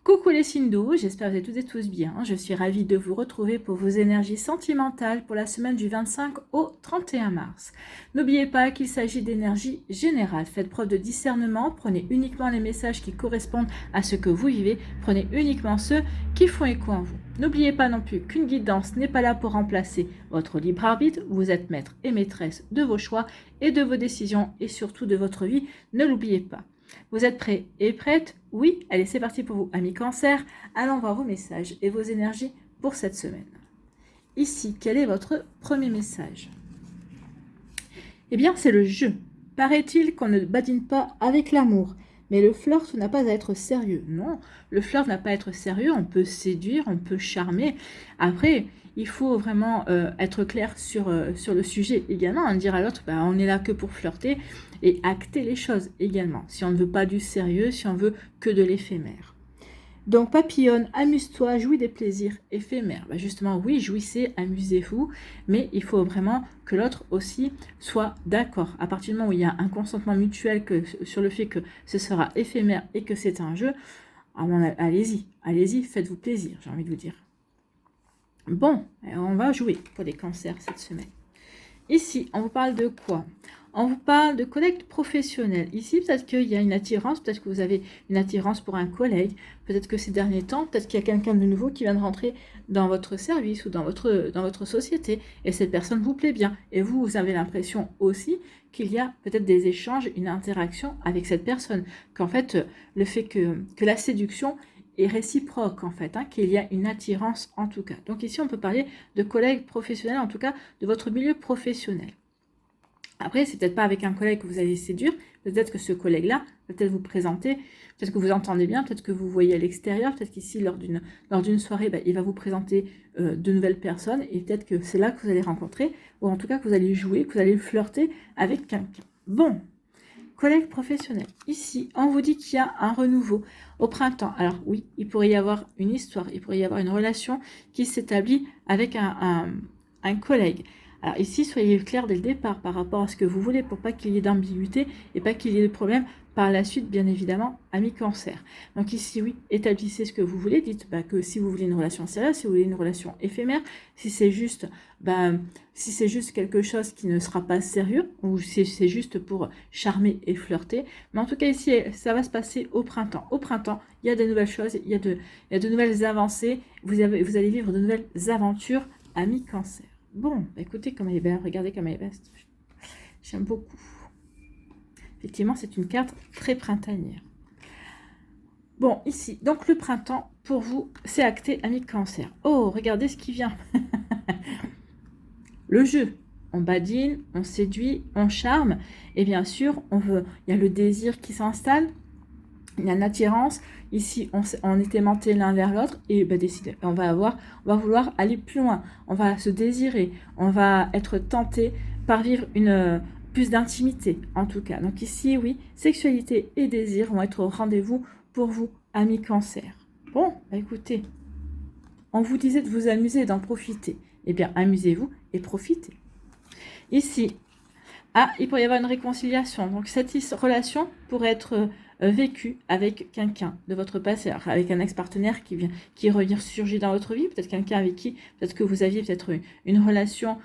Coucou les signes d'eau, j'espère que vous êtes toutes et tous bien. Je suis ravie de vous retrouver pour vos énergies sentimentales pour la semaine du 25 au 31 mars. N'oubliez pas qu'il s'agit d'énergie générale. Faites preuve de discernement, prenez uniquement les messages qui correspondent à ce que vous vivez, prenez uniquement ceux qui font écho en vous. N'oubliez pas non plus qu'une guidance n'est pas là pour remplacer votre libre arbitre. Vous êtes maître et maîtresse de vos choix et de vos décisions et surtout de votre vie. Ne l'oubliez pas. Vous êtes prêts et prêtes? Oui? Allez, c'est parti pour vous, amis cancer. Allons voir vos messages et vos énergies pour cette semaine. Ici, quel est votre premier message? Eh bien, c'est le jeu. Paraît-il qu'on ne badine pas avec l'amour, mais le flirt n'a pas à être sérieux. Non, le flirt n'a pas à être sérieux. On peut séduire, on peut charmer. Après, il faut vraiment être clair sur le sujet également, hein, dire à l'autre, bah, on est là que pour flirter et acter les choses également. Si on ne veut pas du sérieux, si on veut que de l'éphémère. Donc papillonne, amuse-toi, jouis des plaisirs éphémères. Bah justement, oui, jouissez, amusez-vous, mais il faut vraiment que l'autre aussi soit d'accord. À partir du moment où il y a un consentement mutuel sur le fait que ce sera éphémère et que c'est un jeu, allez-y, faites-vous plaisir, j'ai envie de vous dire. Bon, on va jouer pour les cancers cette semaine. Ici, on vous parle de quoi? On vous parle de collègues professionnels. Ici, peut-être qu'il y a une attirance, peut-être que vous avez une attirance pour un collègue, peut-être que ces derniers temps, peut-être qu'il y a quelqu'un de nouveau qui vient de rentrer dans votre service ou dans votre société, et cette personne vous plaît bien. Et vous avez l'impression aussi qu'il y a peut-être des échanges, une interaction avec cette personne. Qu'en fait, le fait que la séduction est réciproque en fait, hein, qu'il y a une attirance en tout cas. Donc ici, on peut parler de collègues professionnels, en tout cas de votre milieu professionnel. Après, c'est peut-être pas avec un collègue que vous allez séduire, peut-être que ce collègue-là va peut-être vous présenter, peut-être que vous entendez bien, peut-être que vous voyez à l'extérieur, peut-être qu'ici, lors d'une soirée, bah, il va vous présenter de nouvelles personnes, et peut-être que c'est là que vous allez rencontrer, ou en tout cas que vous allez jouer, que vous allez flirter avec quelqu'un. Bon, collègue professionnel. Ici, on vous dit qu'il y a un renouveau au printemps. Alors oui, il pourrait y avoir une histoire, il pourrait y avoir une relation qui s'établit avec un collègue. Alors ici, soyez clair dès le départ par rapport à ce que vous voulez pour pas qu'il y ait d'ambiguïté et pas qu'il y ait de problème par la suite, bien évidemment, amis cancer. Donc ici, oui, établissez ce que vous voulez. Dites que si vous voulez une relation sérieuse, si vous voulez une relation éphémère, si c'est juste quelque chose qui ne sera pas sérieux ou si c'est juste pour charmer et flirter. Mais en tout cas, ici, ça va se passer au printemps. Au printemps, il y a de nouvelles choses, il y a de nouvelles avancées. Vous allez vivre de nouvelles aventures, amis cancer. Bon, écoutez comme elle est belle, regardez comme elle est belle. J'aime beaucoup. Effectivement, c'est une carte très printanière. Bon, ici, donc le printemps, pour vous, c'est acté, amis cancer. Oh, regardez ce qui vient. Le jeu. On badine, on séduit, on charme. Et bien sûr, il y a le désir qui s'installe. Il y a une attirance. Ici, on est aimanté l'un vers l'autre et décidé. On va vouloir aller plus loin. On va se désirer. On va être tenté par vivre plus d'intimité, en tout cas. Donc ici, oui, sexualité et désir vont être au rendez-vous pour vous, amis cancer. Bon, écoutez, on vous disait de vous amuser et d'en profiter. Eh bien, amusez-vous et profitez. Ici, il pourrait y avoir une réconciliation. Donc, cette relation pourrait être vécue avec quelqu'un de votre passé, alors, avec un ex-partenaire qui revient surgir dans votre vie, peut-être quelqu'un avec qui, peut-être que vous aviez peut-être une relation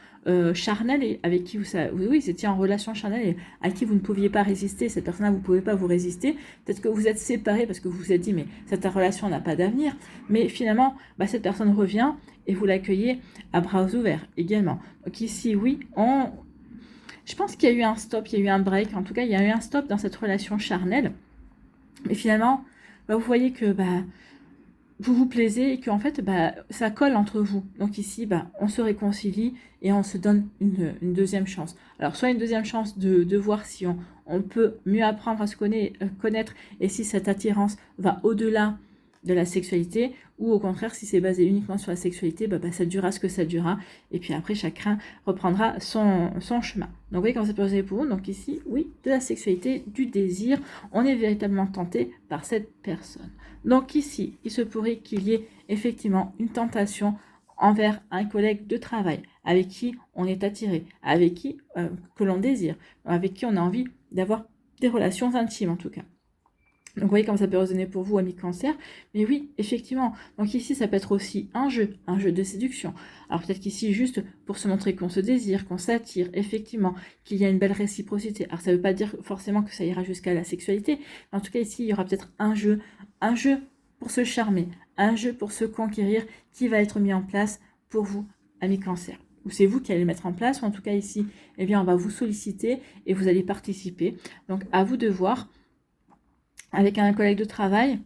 charnelle et avec qui vous étiez en relation charnelle et à qui vous ne pouviez pas résister, cette personne-là, vous ne pouvez pas vous résister, peut-être que vous êtes séparés parce que vous vous êtes dit, mais cette relation n'a pas d'avenir, mais finalement, cette personne revient et vous l'accueillez à bras ouverts également. Donc ici, oui, je pense qu'il y a eu un stop, il y a eu un break. En tout cas, il y a eu un stop dans cette relation charnelle. Mais finalement, vous voyez que vous vous plaisez et qu'en fait, ça colle entre vous. Donc ici, on se réconcilie et on se donne une deuxième chance. Alors, soit une deuxième chance de voir si on peut mieux apprendre à se connaître et si cette attirance va au-delà de la sexualité, ou au contraire, si c'est basé uniquement sur la sexualité, ça durera ce que ça durera, et puis après, chacun reprendra son chemin. Donc, vous voyez comment c'est posé pour vous. Donc ici, oui, de la sexualité, du désir, on est véritablement tenté par cette personne. Donc ici, il se pourrait qu'il y ait effectivement une tentation envers un collègue de travail, avec qui on est attiré, avec qui que l'on désire, avec qui on a envie d'avoir des relations intimes en tout cas. Donc, vous voyez comment ça peut résonner pour vous, amis cancer. Mais oui, effectivement. Donc ici, ça peut être aussi un jeu de séduction. Alors peut-être qu'ici, juste pour se montrer qu'on se désire, qu'on s'attire, effectivement, qu'il y a une belle réciprocité. Alors ça ne veut pas dire forcément que ça ira jusqu'à la sexualité. Mais en tout cas, ici, il y aura peut-être un jeu pour se charmer, un jeu pour se conquérir qui va être mis en place pour vous, amis cancer. Ou c'est vous qui allez le mettre en place, ou en tout cas ici, eh bien, on va vous solliciter et vous allez participer. Donc à vous de voir. Avec un collègue de travail,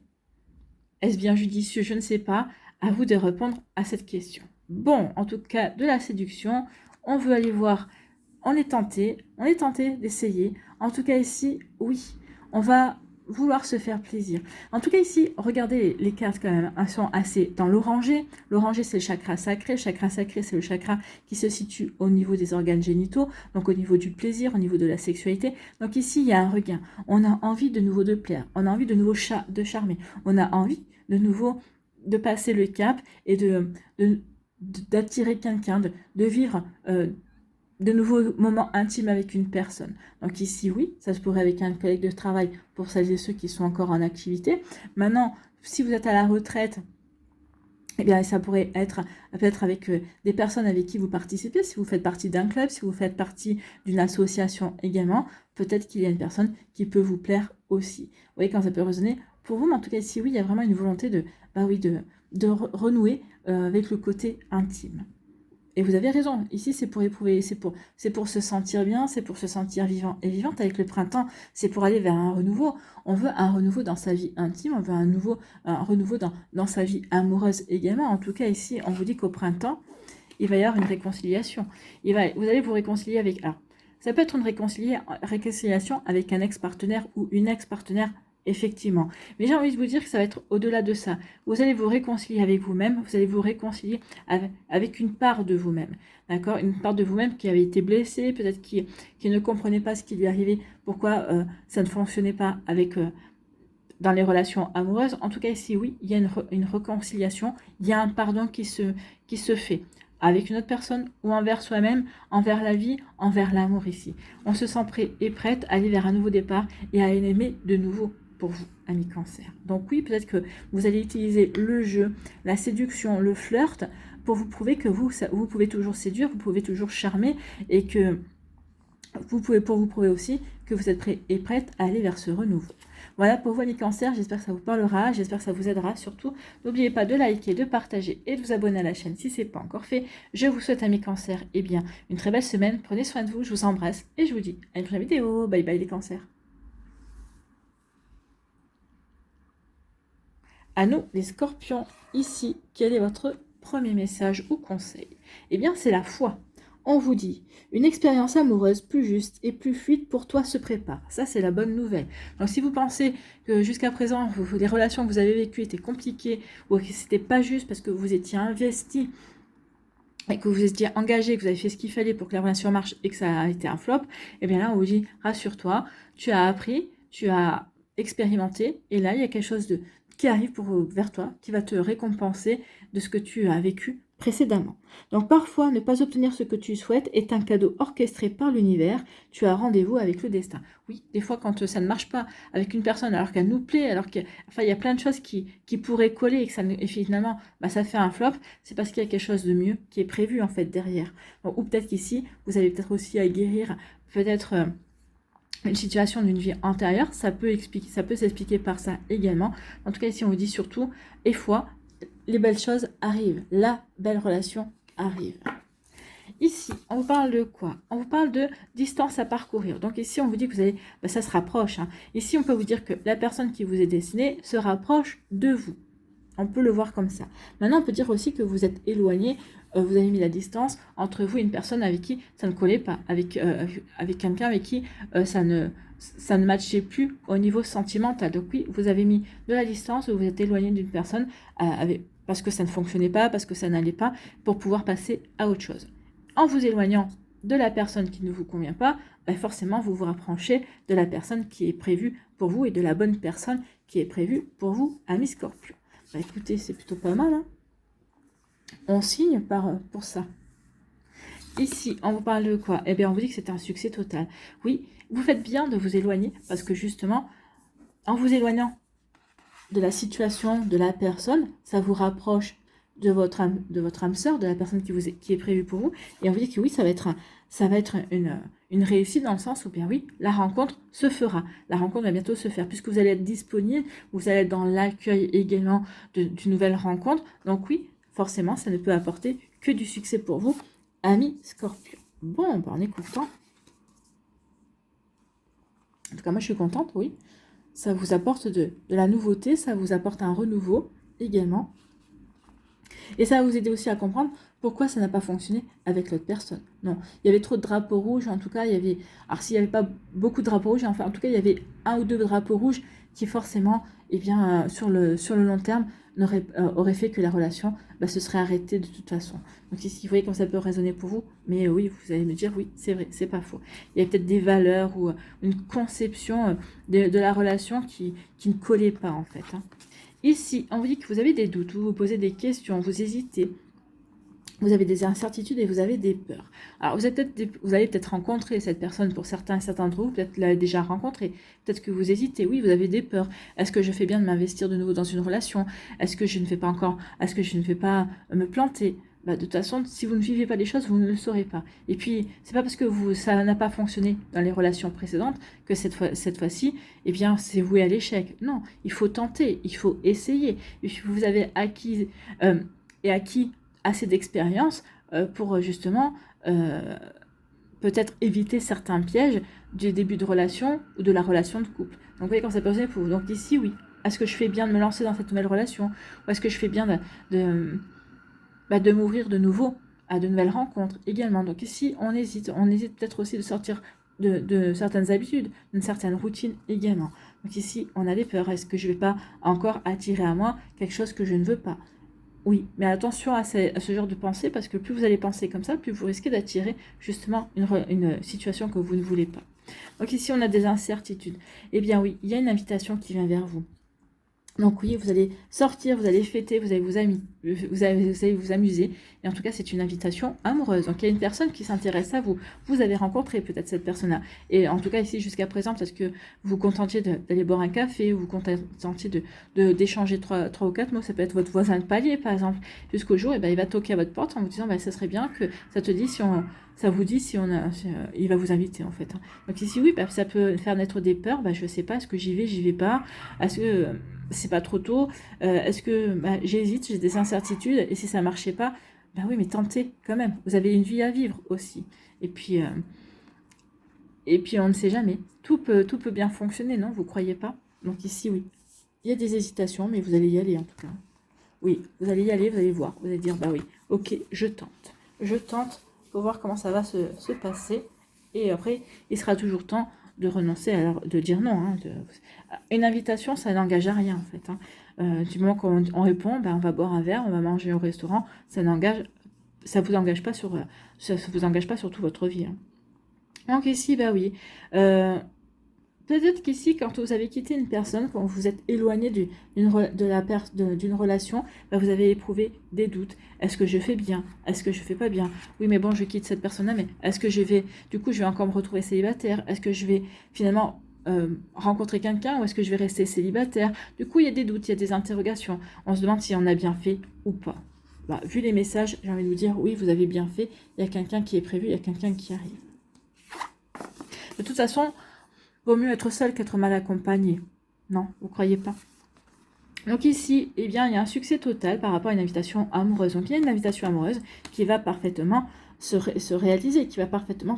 est-ce bien judicieux? Je ne sais pas. À vous de répondre à cette question. Bon, en tout cas, de la séduction, on veut aller voir, on est tenté d'essayer. En tout cas ici, oui, on va vouloir se faire plaisir. En tout cas ici, regardez les cartes quand même, elles sont assez dans l'orangé. L'orangé, c'est le chakra sacré. Le chakra sacré, c'est le chakra qui se situe au niveau des organes génitaux, donc au niveau du plaisir, au niveau de la sexualité. Donc ici, il y a un regain. On a envie de nouveau de plaire, on a envie de nouveau de charmer, on a envie de nouveau de passer le cap et d'attirer quelqu'un, de vivre de nouveaux moments intimes avec une personne. Donc ici, oui, ça se pourrait avec un collègue de travail pour celles et ceux qui sont encore en activité. Maintenant, si vous êtes à la retraite, eh bien, ça pourrait être peut-être avec des personnes avec qui vous participez, si vous faites partie d'un club, si vous faites partie d'une association également, peut-être qu'il y a une personne qui peut vous plaire aussi. Vous voyez quand ça peut résonner pour vous, mais en tout cas ici, oui, il y a vraiment une volonté de renouer avec le côté intime. Et vous avez raison, ici c'est pour éprouver, c'est pour se sentir bien, c'est pour se sentir vivant et vivante avec le printemps, c'est pour aller vers un renouveau. On veut un renouveau dans sa vie intime, on veut un renouveau dans sa vie amoureuse également. En tout cas ici, on vous dit qu'au printemps, il va y avoir une réconciliation. Vous allez vous réconcilier avec... Alors, ça peut être une réconciliation avec un ex-partenaire ou une ex-partenaire. Effectivement. Mais j'ai envie de vous dire que ça va être au-delà de ça. Vous allez vous réconcilier avec vous-même, vous allez vous réconcilier avec une part de vous-même. D'accord? Une part de vous-même qui avait été blessée, peut-être qui ne comprenait pas ce qui lui arrivait, pourquoi ça ne fonctionnait pas avec dans les relations amoureuses. En tout cas, ici, oui, il y a une réconciliation, il y a un pardon qui se fait avec une autre personne ou envers soi-même, envers la vie, envers l'amour ici. On se sent prêt et prête à aller vers un nouveau départ et à aimer de nouveau pour vous, amis cancer. Donc oui, peut-être que vous allez utiliser le jeu, la séduction, le flirt pour vous prouver que vous pouvez toujours séduire, vous pouvez toujours charmer et que pour vous prouver aussi que vous êtes prêt et prête à aller vers ce renouveau. Voilà pour vous, amis cancer, j'espère que ça vous parlera, j'espère que ça vous aidera. Surtout, n'oubliez pas de liker, de partager et de vous abonner à la chaîne si ce n'est pas encore fait. Je vous souhaite, amis cancer, bien, une très belle semaine. Prenez soin de vous, je vous embrasse et je vous dis à une prochaine vidéo. Bye bye les cancers. À nous, les scorpions, ici, quel est votre premier message ou conseil? Bien, c'est la foi. On vous dit, une expérience amoureuse plus juste et plus fluide pour toi se prépare. Ça, c'est la bonne nouvelle. Donc, si vous pensez que jusqu'à présent, les relations que vous avez vécues étaient compliquées ou que c'était pas juste parce que vous étiez investi et que vous étiez engagé, que vous avez fait ce qu'il fallait pour que la relation marche et que ça a été un flop, bien là, on vous dit, rassure-toi, tu as appris, tu as expérimenté et là, il y a quelque chose qui arrive vers toi, qui va te récompenser de ce que tu as vécu précédemment. Donc parfois, ne pas obtenir ce que tu souhaites est un cadeau orchestré par l'univers. Tu as rendez-vous avec le destin. Oui, des fois, quand ça ne marche pas avec une personne alors qu'elle nous plaît, alors qu'il y a plein de choses qui pourraient coller et que finalement, ça fait un flop, c'est parce qu'il y a quelque chose de mieux qui est prévu en fait derrière. Donc, ou peut-être qu'ici, vous avez peut-être aussi à guérir peut-être... une situation d'une vie antérieure, ça peut s'expliquer par ça également. En tout cas, ici, on vous dit surtout, et foi, les belles choses arrivent. La belle relation arrive. Ici, on vous parle de quoi? On vous parle de distance à parcourir. Donc ici, on vous dit que vous allez, ça se rapproche. Ici, on peut vous dire que la personne qui vous est destinée se rapproche de vous. On peut le voir comme ça. Maintenant, on peut dire aussi que vous êtes éloigné, vous avez mis la distance entre vous et une personne avec qui ça ne collait pas, avec quelqu'un avec qui ça ne matchait plus au niveau sentimental. Donc oui, vous avez mis de la distance, vous êtes éloigné d'une personne parce que ça ne fonctionnait pas, parce que ça n'allait pas, pour pouvoir passer à autre chose. En vous éloignant de la personne qui ne vous convient pas, forcément, vous vous rapprochez de la personne qui est prévue pour vous et de la bonne personne qui est prévue pour vous, amis Scorpion. Écoutez, c'est plutôt pas mal. On signe pour ça. Ici, on vous parle de quoi? On vous dit que c'est un succès total. Oui, vous faites bien de vous éloigner parce que justement, en vous éloignant de la situation, de la personne, ça vous rapproche de votre âme sœur, de la personne qui est prévue pour vous. Et on vous dit que oui, ça va être une réussite dans le sens où, bien oui, la rencontre se fera. La rencontre va bientôt se faire, puisque vous allez être disponible, vous allez être dans l'accueil également d'une nouvelle rencontre. Donc oui, forcément, ça ne peut apporter que du succès pour vous, amis Scorpion. Bon, ben on est content. En tout cas, moi, je suis contente, oui. Ça vous apporte de la nouveauté, ça vous apporte un renouveau également. Et ça va vous aider aussi à comprendre pourquoi ça n'a pas fonctionné avec l'autre personne. Non, il y avait trop de drapeaux rouges, en tout cas, il y avait... Alors, s'il n'y avait pas beaucoup de drapeaux rouges, enfin, en tout cas, il y avait 1 ou 2 drapeaux rouges qui, forcément, eh bien, sur le long terme, aurait fait que la relation se serait arrêtée de toute façon. Donc ici, vous voyez comme ça peut résonner pour vous, mais oui, vous allez me dire, oui, c'est vrai, c'est pas faux. Il y a peut-être des valeurs ou une conception de la relation qui ne collait pas, en fait. Ici, on vous dit que vous avez des doutes, vous vous posez des questions, vous hésitez, vous avez des incertitudes et vous avez des peurs. Alors, vous allez peut-être rencontrer cette personne pour certains d'entre vous, peut-être l'avez déjà rencontrée, peut-être que vous hésitez, oui, vous avez des peurs. Est-ce que je fais bien de m'investir de nouveau dans une relation? Est-ce que je ne vais pas me planter? De toute façon, si vous ne vivez pas les choses, vous ne le saurez pas. Et puis, c'est pas parce que ça n'a pas fonctionné dans les relations précédentes que cette fois-ci, eh bien, c'est voué à l'échec. Non, il faut tenter, il faut essayer. Et puis, vous avez acquis assez d'expérience pour justement peut-être éviter certains pièges du début de relation ou de la relation de couple. Donc, vous voyez quand ça peut pour vous. Donc, ici, oui. Est-ce que je fais bien de me lancer dans cette nouvelle relation? Ou est-ce que je fais bien de m'ouvrir de nouveau à de nouvelles rencontres également? Donc ici, on hésite peut-être aussi de sortir de certaines habitudes, d'une certaine routine également. Donc ici, on a des peurs. Est-ce que je ne vais pas encore attirer à moi quelque chose que je ne veux pas? Oui, mais attention à ce genre de pensée, parce que plus vous allez penser comme ça, plus vous risquez d'attirer justement une situation que vous ne voulez pas. Donc ici, on a des incertitudes. Eh bien oui, il y a une invitation qui vient vers vous. Donc oui, vous allez sortir, vous allez fêter, vous allez vous allez vous amuser. Et en tout cas, c'est une invitation amoureuse. Donc il y a une personne qui s'intéresse à vous. Vous avez rencontré peut-être cette personne-là. Et en tout cas, ici, jusqu'à présent, peut-être que vous contentiez d'aller boire un café, ou vous contentiez d'échanger trois ou quatre mots. Ça peut être votre voisin de palier, par exemple. Jusqu'au jour, il va toquer à votre porte en vous disant, ça serait bien que ça te dise il va vous inviter en fait. Donc ici, oui, ça peut faire naître des peurs. Je ne sais pas, est-ce que j'y vais pas? Est-ce que c'est pas trop tôt? Est-ce que j'hésite, j'ai des incertitudes, et si ça marchait pas, oui, mais tentez quand même. Vous avez une vie à vivre aussi. Et puis on ne sait jamais. Tout peut bien fonctionner, non? Vous croyez pas? Donc ici, oui. Il y a des hésitations, mais vous allez y aller en tout cas. Oui, vous allez y aller, vous allez voir. Vous allez dire, oui, ok, je tente. Je tente pour voir comment ça va se passer. Et après, il sera toujours temps de renoncer, de dire non. Une invitation, ça n'engage à rien en fait. Du moment qu'on répond, on va boire un verre, on va manger au restaurant, ça vous engage pas sur toute votre vie. Donc ici, oui. Peut-être qu'ici, quand vous avez quitté une personne, quand vous êtes éloigné d'une relation, vous avez éprouvé des doutes. Est-ce que je fais bien? Est-ce que je fais pas bien? Oui, mais bon, je quitte cette personne-là, mais est-ce que je vais encore me retrouver célibataire? Est-ce que je vais finalement rencontrer quelqu'un, ou est-ce que je vais rester célibataire? Du coup, il y a des doutes, il y a des interrogations. On se demande si on a bien fait ou pas. Vu les messages, j'ai envie de vous dire, oui, vous avez bien fait. Il y a quelqu'un qui est prévu, il y a quelqu'un qui arrive. De toute façon, vaut mieux être seul qu'être mal accompagné. Non, vous croyez pas? Donc ici, il y a un succès total par rapport à une invitation amoureuse. Donc il y a une invitation amoureuse qui va parfaitement se réaliser, qui va parfaitement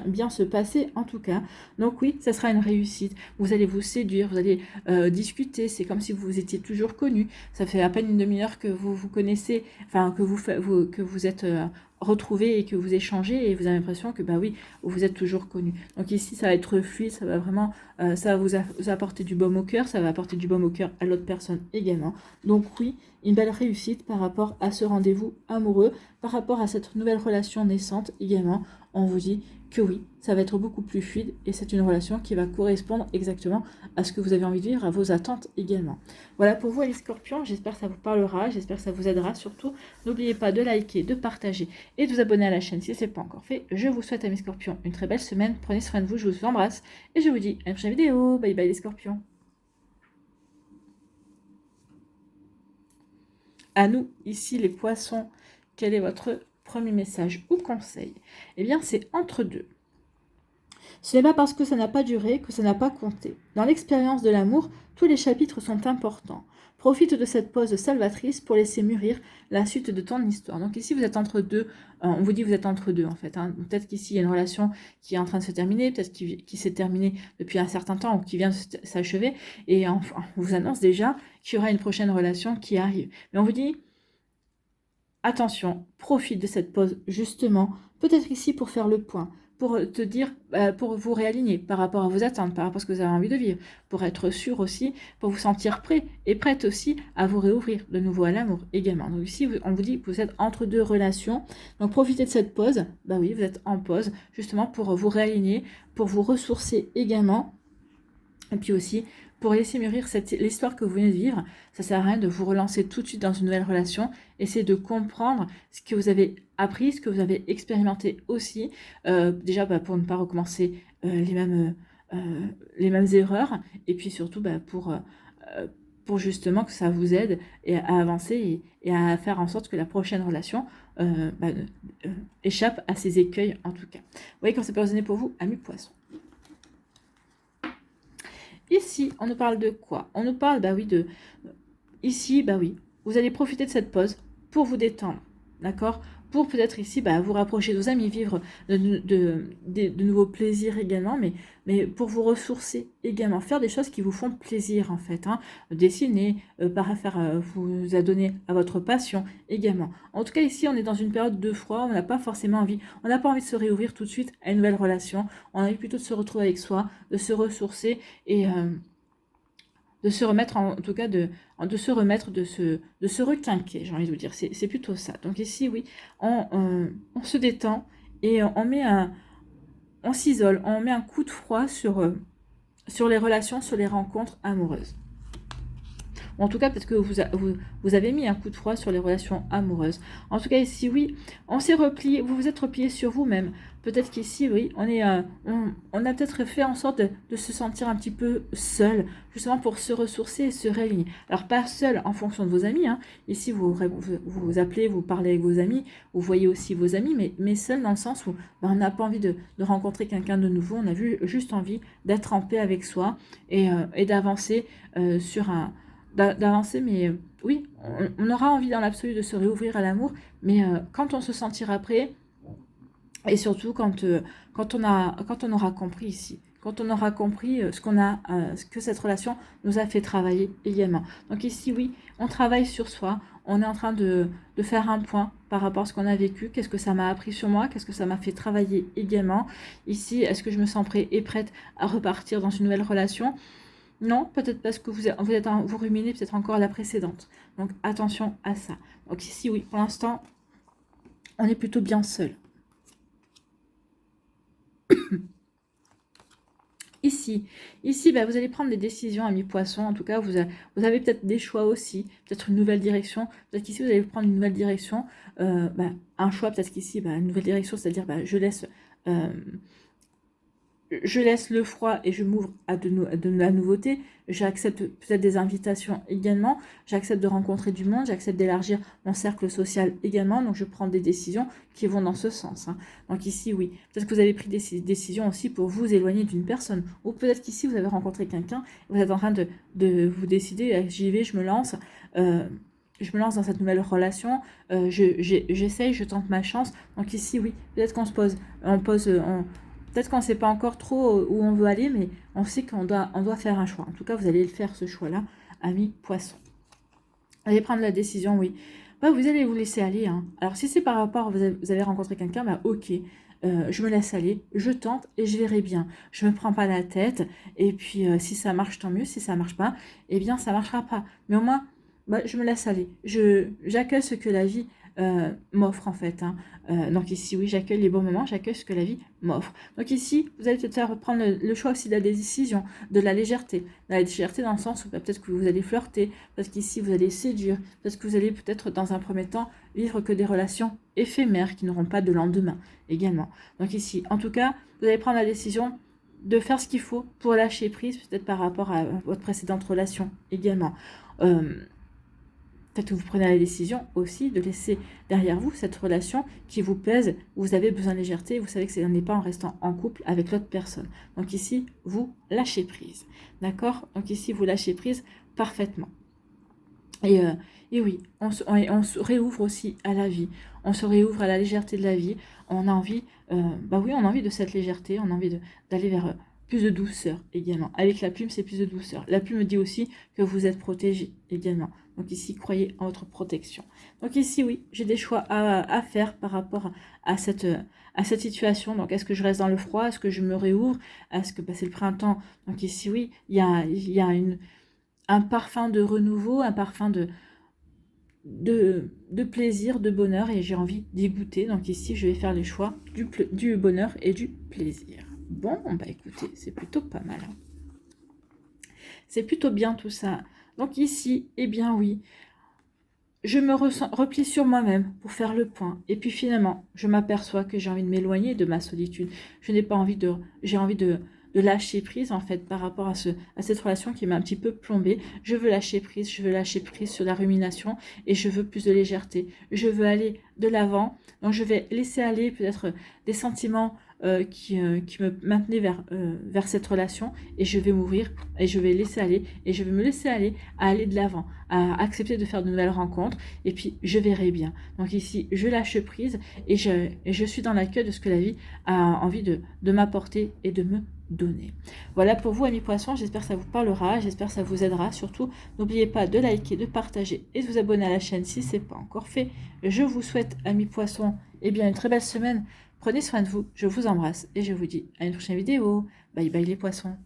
bien se passer en tout cas. Donc oui, ça sera une réussite. Vous allez vous séduire, vous allez discuter. C'est comme si vous étiez toujours connu. Ça fait à peine une demi-heure que vous vous connaissez, enfin que vous êtes retrouvés et que vous échangez, et vous avez l'impression que oui, vous êtes toujours connu. Donc ici, ça va être fluide, ça va vraiment, ça va vous apporter du baume au cœur, ça va apporter du baume au cœur à l'autre personne également. Donc oui, une belle réussite par rapport à ce rendez-vous amoureux, par rapport à cette nouvelle relation naissante également. On vous dit que oui, ça va être beaucoup plus fluide, et c'est une relation qui va correspondre exactement à ce que vous avez envie de vivre, à vos attentes également. Voilà pour vous les scorpions, j'espère que ça vous parlera, j'espère que ça vous aidera. Surtout, n'oubliez pas de liker, de partager et de vous abonner à la chaîne si ce n'est pas encore fait. Je vous souhaite, amis scorpions, une très belle semaine, prenez soin de vous, je vous embrasse et je vous dis à une prochaine vidéo. Bye bye les scorpions. À nous, ici, les poissons, quel est votre premier message ou conseil? Eh bien, c'est entre deux. Ce n'est pas parce que ça n'a pas duré que ça n'a pas compté. Dans l'expérience de l'amour, tous les chapitres sont importants. Profite de cette pause salvatrice pour laisser mûrir la suite de ton histoire. Donc ici, vous êtes entre deux. On vous dit que vous êtes entre deux, en fait. Hein. Peut-être qu'ici, il y a une relation qui est en train de se terminer, peut-être qui s'est terminée depuis un certain temps ou qui vient de s'achever. Et enfin, on vous annonce déjà qu'il y aura une prochaine relation qui arrive. Mais on vous dit, attention, profite de cette pause, justement, peut-être ici pour faire le point, pour te dire, pour vous réaligner par rapport à vos attentes, par rapport à ce que vous avez envie de vivre, pour être sûr aussi, pour vous sentir prêt et prête aussi à vous réouvrir de nouveau à l'amour également. Donc ici, on vous dit que vous êtes entre deux relations, donc profitez de cette pause, bah oui, vous êtes en pause, justement pour vous réaligner, pour vous ressourcer également, et puis aussi, pour laisser mûrir l'histoire que vous venez de vivre, ça sert à rien de vous relancer tout de suite dans une nouvelle relation. Essayez de comprendre ce que vous avez appris, ce que vous avez expérimenté aussi. Déjà, pour ne pas recommencer les mêmes erreurs. Et puis surtout, pour justement que ça vous aide à avancer et à faire en sorte que la prochaine relation échappe à ces écueils en tout cas. Vous voyez quand ça peut résonner pour vous, amis poissons. Ici, on nous parle de quoi? On nous parle, ici, vous allez profiter de cette pause pour vous détendre, d'accord? Pour peut-être ici, vous rapprocher de vos amis, vivre de nouveaux plaisirs également, mais pour vous ressourcer également, faire des choses qui vous font plaisir en fait, hein. Dessiner, vous adonner à votre passion également. En tout cas, ici, on est dans une période de froid, on n'a pas forcément envie, on n'a pas envie de se réouvrir tout de suite à une nouvelle relation, on a envie plutôt de se retrouver avec soi, de se ressourcer et de se remettre de se requinquer, j'ai envie de vous dire, c'est plutôt ça. Donc ici, oui, on se détend et on s'isole, on met un coup de froid sur les relations, sur les rencontres amoureuses. Ou en tout cas, peut-être que vous avez mis un coup de froid sur les relations amoureuses. En tout cas, ici, oui, on s'est replié, vous vous êtes replié sur vous-même. Peut-être qu'ici, oui, on a peut-être fait en sorte de se sentir un petit peu seul, justement pour se ressourcer et se réaligner. Alors, pas seul en fonction de vos amis. Hein. Ici, vous appelez, vous parlez avec vos amis, vous voyez aussi vos amis, mais seul dans le sens où on n'a pas envie de rencontrer quelqu'un de nouveau. On a juste envie d'être en paix avec soi et d'avancer d'avancer, mais oui, on aura envie dans l'absolu de se réouvrir à l'amour, mais quand on se sentira prêt, et surtout quand on aura compris ici, quand on aura compris ce que cette relation nous a fait travailler également. Donc ici, oui, on travaille sur soi, on est en train de faire un point par rapport à ce qu'on a vécu, qu'est-ce que ça m'a appris sur moi, qu'est-ce que ça m'a fait travailler également. Ici, est-ce que je me sens prêt et prête à repartir dans une nouvelle relation ? Non, peut-être parce que vous ruminez peut-être encore la précédente. Donc attention à ça. Donc ici, oui, pour l'instant, on est plutôt bien seul. Ici, vous allez prendre des décisions, amis poissons. En tout cas, vous avez peut-être des choix aussi, peut-être une nouvelle direction. Peut-être qu'ici, vous allez prendre une nouvelle direction. Un choix, peut-être qu'ici, une nouvelle direction, c'est-à-dire je laisse le froid et je m'ouvre à de la nouveauté. J'accepte peut-être des invitations également. J'accepte de rencontrer du monde. J'accepte d'élargir mon cercle social également. Donc, je prends des décisions qui vont dans ce sens. Hein. Donc ici, oui. Peut-être que vous avez pris des décisions aussi pour vous éloigner d'une personne. Ou peut-être qu'ici, vous avez rencontré quelqu'un. Vous êtes en train de vous décider. J'y vais, je me lance. Je me lance dans cette nouvelle relation. J'essaye, je tente ma chance. Donc ici, oui. Peut-être qu'on se pose... Peut-être qu'on ne sait pas encore trop où on veut aller, mais on sait qu'on doit faire un choix. En tout cas, vous allez le faire, ce choix-là, amis poissons. Vous allez prendre la décision, oui. Vous allez vous laisser aller. Hein. Alors, si c'est par rapport, vous avez rencontré quelqu'un, ok, je me laisse aller, je tente et je verrai bien. Je ne me prends pas la tête. Et puis, si ça marche, tant mieux. Si ça ne marche pas, eh bien, ça ne marchera pas. Mais au moins, je me laisse aller. J'accueille ce que la vie m'offre en fait. Hein. Donc ici, oui, j'accueille les bons moments, j'accueille ce que la vie m'offre. Donc ici, vous allez peut-être prendre le choix aussi de la décision, de la légèreté. La légèreté dans le sens où peut-être que vous allez flirter, parce qu'ici, vous allez séduire, parce que vous allez peut-être dans un premier temps vivre que des relations éphémères qui n'auront pas de lendemain également. Donc ici, en tout cas, vous allez prendre la décision de faire ce qu'il faut pour lâcher prise, peut-être par rapport à votre précédente relation également. peut-être que vous prenez la décision aussi de laisser derrière vous cette relation qui vous pèse, où vous avez besoin de légèreté, vous savez que ce n'est pas en restant en couple avec l'autre personne. Donc ici, vous lâchez prise. D'accord? Donc ici, vous lâchez prise parfaitement. Et oui, on se réouvre aussi à la vie. On se réouvre à la légèreté de la vie. On a envie, bah oui, on a envie de cette légèreté. On a envie d'aller vers plus de douceur également. Avec la plume, c'est plus de douceur. La plume dit aussi que vous êtes protégé également. Donc ici, croyez en votre protection. Donc ici, oui, j'ai des choix à faire par rapport à cette situation. Donc, est-ce que je reste dans le froid? Est-ce que je me réouvre? Est-ce que c'est le printemps? Donc ici, oui, il y a un parfum de renouveau, un parfum de plaisir, de bonheur, et j'ai envie d'y goûter. Donc ici, je vais faire les choix du bonheur et du plaisir. Bon, bah écoutez, c'est plutôt pas mal. Hein. C'est plutôt bien tout ça. Donc ici, eh bien oui, je me replie sur moi-même pour faire le point. Et puis finalement, je m'aperçois que j'ai envie de m'éloigner de ma solitude. Je n'ai pas envie j'ai envie de lâcher prise en fait par rapport à cette relation qui m'a un petit peu plombée. Je veux lâcher prise sur la rumination et je veux plus de légèreté. Je veux aller de l'avant. Donc je vais laisser aller peut-être des sentiments qui me maintenaient vers cette relation, et je vais m'ouvrir et je vais laisser aller et je vais me laisser aller à aller de l'avant, à accepter de faire de nouvelles rencontres, et puis je verrai bien. Donc ici, je lâche prise et je suis dans l'accueil de ce que la vie a envie de m'apporter et de me donner. Voilà pour vous, amis poissons, j'espère que ça vous parlera, j'espère que ça vous aidera. Surtout, n'oubliez pas de liker, de partager et de vous abonner à la chaîne si ce n'est pas encore fait. Je vous souhaite, amis poissons, eh bien, une très belle semaine. Prenez soin de vous, je vous embrasse et je vous dis à une prochaine vidéo. Bye bye les poissons.